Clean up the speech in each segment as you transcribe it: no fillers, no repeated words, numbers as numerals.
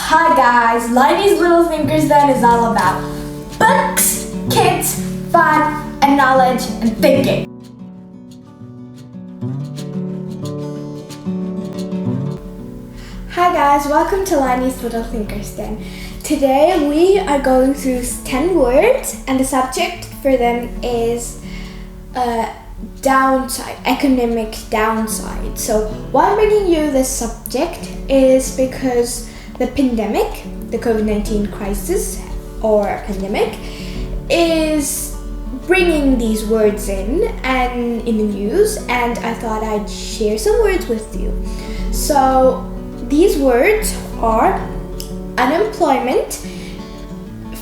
Hi guys, Liney's Little Thinkers Then is all about books, kids, fun, and knowledge and thinking. Hi guys, welcome to Liney's Little Thinkers Den. Today we are going through 10 words and the subject for them is downside, economic downside. So why I'm bringing you this subject is because the pandemic, the COVID-19 crisis or pandemic, is bringing these words in and in the news, and I thought I'd share some words with you. So these words are unemployment,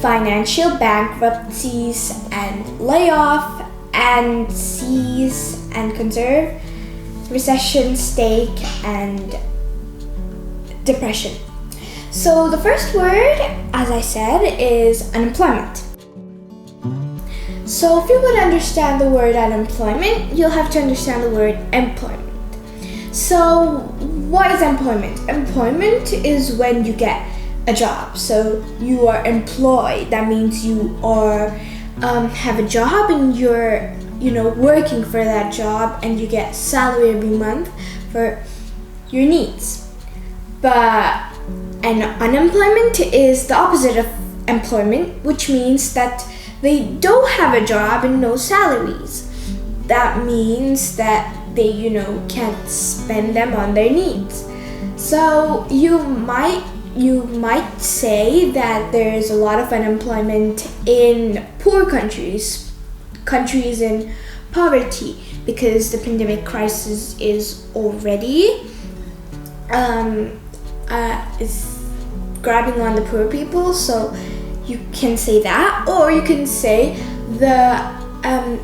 financial bankruptcies and layoff, and seize and conserve, recession, stake, and depression. So the first word, as I said, is unemployment. So if you would understand the word unemployment, you'll have to understand the word employment. So what is employment? Employment is when you get a job. So you are employed. That means you are have a job and you're working for that job and you get salary every month for your needs. But unemployment is the opposite of employment, which means that they don't have a job and no salaries. That means that they can't spend them on their needs. So you might say that there's a lot of unemployment in poor countries in poverty, because the pandemic crisis is already is grabbing on the poor people. So you can say that, or you can say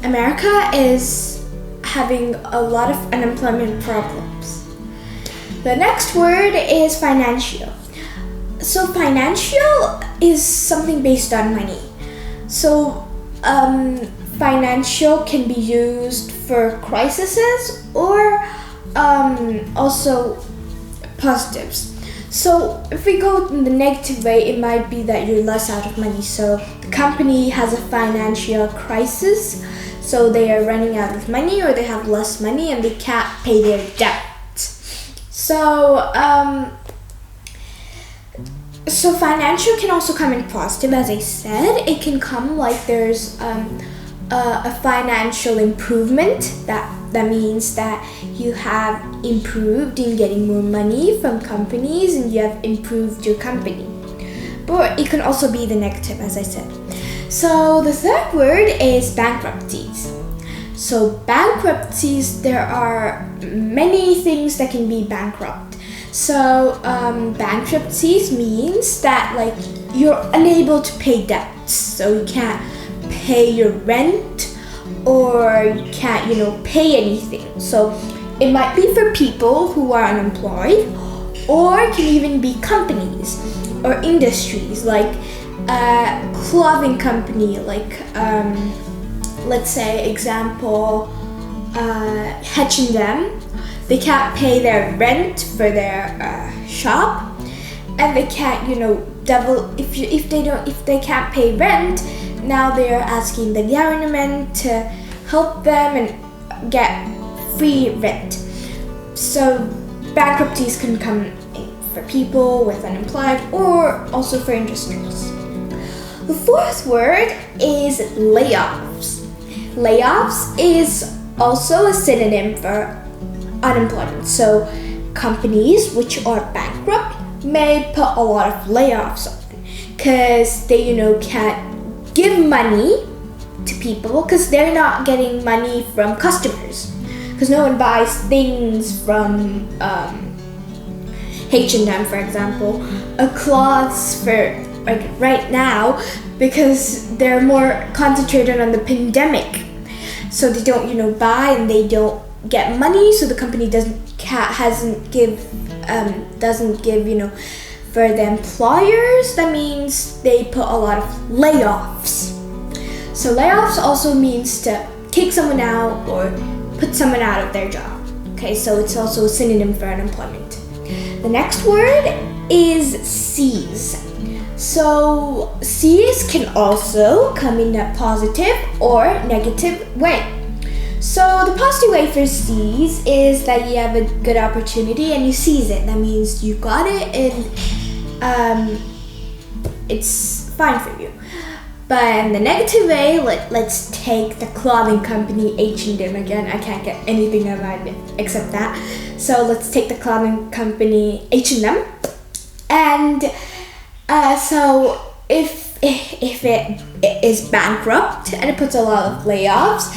America is having a lot of unemployment problems. The next word is financial. So financial is something based on money. So financial can be used for crises or also positives. So if we go in the negative way, it might be that you're less out of money. So the company has a financial crisis, so they are running out of money, or they have less money and they can't pay their debt. So financial can also come in positive, as I said. It can come like there's a financial improvement. That means that you have improved in getting more money from companies and you have improved your company. But it can also be the negative, as I said. So the third word is bankruptcies. So bankruptcies, there are many things that can be bankrupt. So bankruptcies means that you're unable to pay debts. So you can't pay your rent, or you can't pay anything. So it might be for people who are unemployed, or it can even be companies or industries, like a clothing company, let's say example H&M. They can't pay their rent for their shop, and they can't if they can't pay rent. Now they are asking the government to help them and get free rent. So bankruptcies can come in for people with unemployed, or also for industries. The fourth word is layoffs. Layoffs is also a synonym for unemployment. So companies which are bankrupt may put a lot of layoffs on, because they can't give money to people, because they're not getting money from customers, because no one buys things from H&M, for example, clothes for right now, because they're more concentrated on the pandemic. So they don't buy, and they don't get money, so the company doesn't give for the employers. That means they put a lot of layoffs. So layoffs also means to kick someone out or put someone out of their job. Okay, so it's also a synonym for unemployment. The next word is C's. So C's can also come in a positive or negative way. So the positive way for C's is that you have a good opportunity and you seize it. That means you got it and it's fine for you. But in the negative way, let's take the clothing company H&M again. I can't get anything about it except that. So let's take the clothing company H&M. And so if it is bankrupt and it puts a lot of layoffs,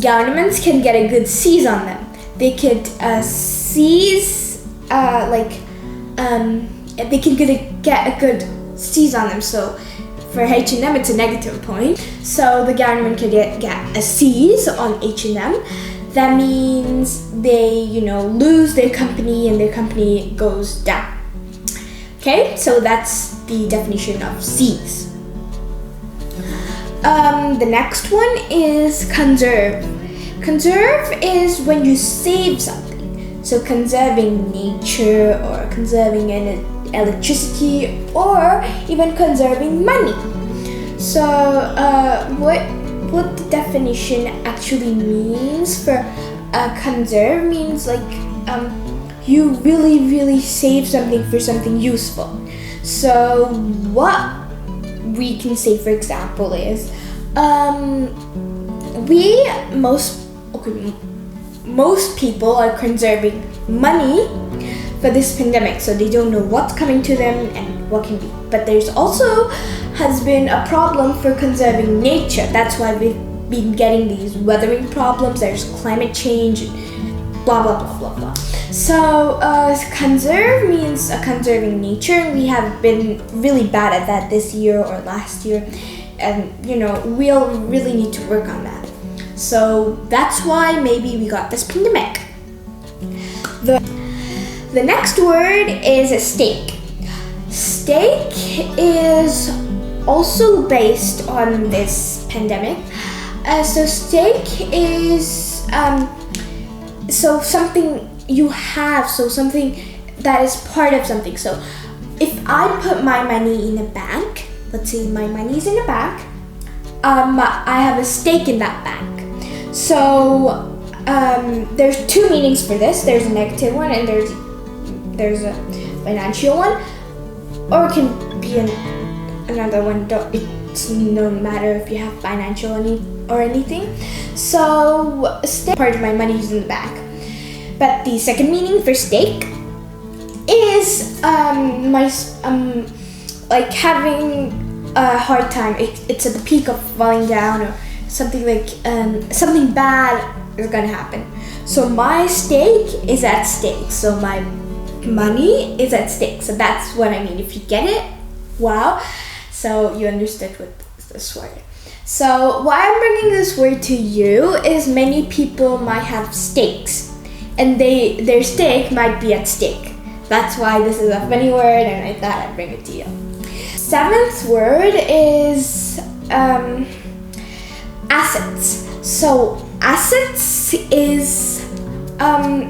governments can get a good seize on them. They could seize, they can get a good seize on them. So for H&M, it's a negative point. So the government could get a seize on H&M. That means they, lose their company and their company goes down. Okay, so that's the definition of seize. The next one is conserve. Conserve is when you save something. So conserving nature or conserving electricity or even conserving money. So what the definition actually means for conserve means you really save something for something useful. So what we can say, for example, is most people are conserving money for this pandemic, so they don't know what's coming to them and what can be. But there's also has been a problem for conserving nature. That's why we've been getting these weathering problems. There's climate change, blah blah blah blah blah. So conserve means conserving nature. We have been really bad at that this year or last year, and we'll really need to work on that. So that's why maybe we got this pandemic. The next word is a stake. Stake is also based on this pandemic. So stake is so something you have, so something that is part of something. So if I put my money in a bank, let's say my money is in a bank, I have a stake in that bank. So there's two meanings for this. There's a negative one and there's a financial one, or it can be another one. It's no matter if you have financial or anything. So stake, part of my money is in the bank. But the second meaning for stake is having a hard time. It's at the peak of falling down, or something something bad is gonna happen. So my stake is at stake. So my money is at stake. So that's what I mean. If you get it, wow. So you understood what this word. So why I'm bringing this word to you is many people might have stakes, and their stake might be at stake. That's why this is a funny word, and I thought I'd bring it to you. Seventh word is assets. So assets is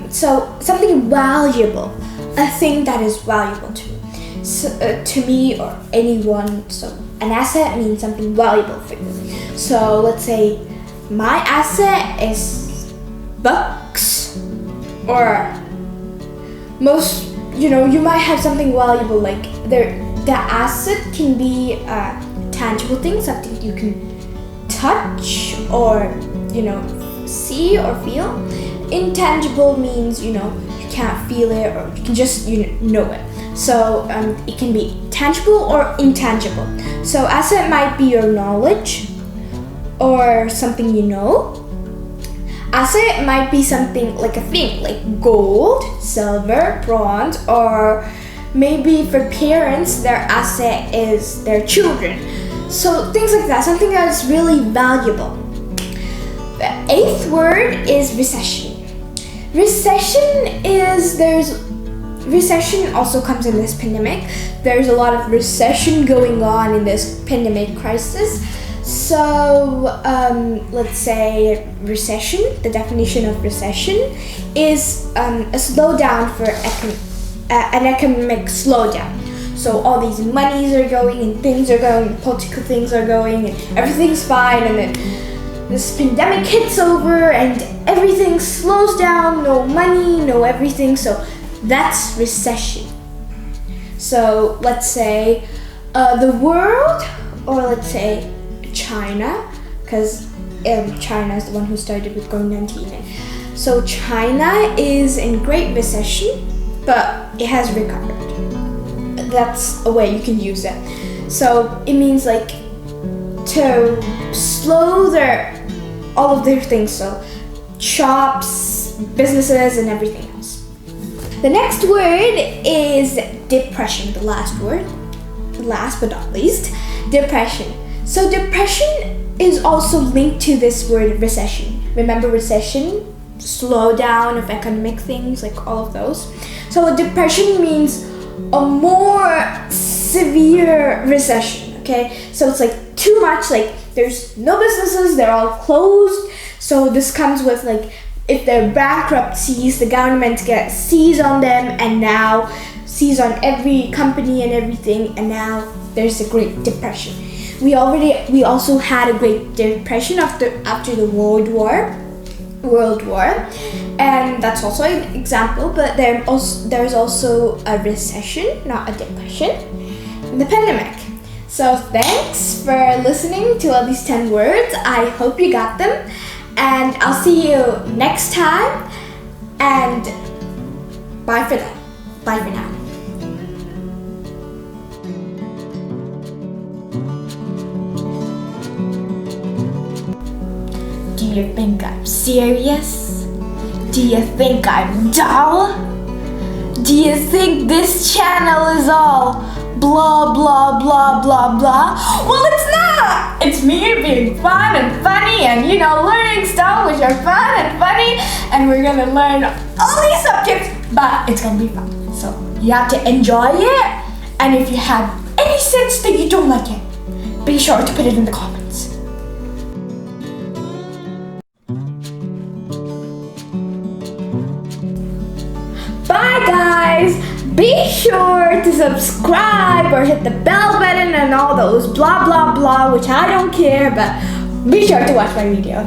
so something valuable, a thing that is valuable to me. So, to me or anyone. So an asset means something valuable for you. So let's say my asset is books, or most, you might have something valuable, like the asset can be a tangible thing, something you can touch or see or feel. Intangible means you can't feel it, or you can just know it. So it can be tangible or intangible. So asset might be your knowledge or something you know. Asset might be something like a thing, like gold, silver, bronze, or maybe for parents their asset is their children. So things like that, something that is really valuable. The eighth word is recession. Recession also comes in this pandemic. There's a lot of recession going on in this pandemic crisis. So let's say recession. The definition of recession is a slowdown for an economic slowdown. So all these monies are going and things are going, political things are going, and everything's fine, and then this pandemic hits over and everything slows down, no money, no everything. So that's recession. So let's say the world, or let's say China, because China is the one who started with COVID-19. So China is in great recession, but it has recovered. That's a way you can use it. So it means like to slow all of their things, so shops, businesses, and everything else. The next word is depression, the last word. Last but not least, depression. So depression is also linked to this word recession. Remember recession? Slowdown of economic things, like all of those. So depression means a more severe recession, okay? So it's like too much, like there's no businesses, they're all closed. So this comes with like, if they're bankruptcies, the government gets seize on them, and now seize on every company and everything, and now there's a Great Depression. We also had a Great Depression after the World War, and that's also an example. But there's also a recession, not a depression, and the pandemic. So thanks for listening to all these 10 words. I hope you got them, and I'll see you next time. And bye for now. Bye for now. Do you think I'm serious? Do you think I'm dull? Do you think this channel is all blah blah blah blah blah? Well, it's not! It's me being fun and funny and learning stuff which are fun and funny, and we're gonna learn all these subjects, but it's gonna be fun. So you have to enjoy it, and if you have any sense that you don't like it, be sure to put it in the comments. Bye guys! Be sure to subscribe or hit the bell button and all those blah blah blah, which I don't care, but be sure to watch my video.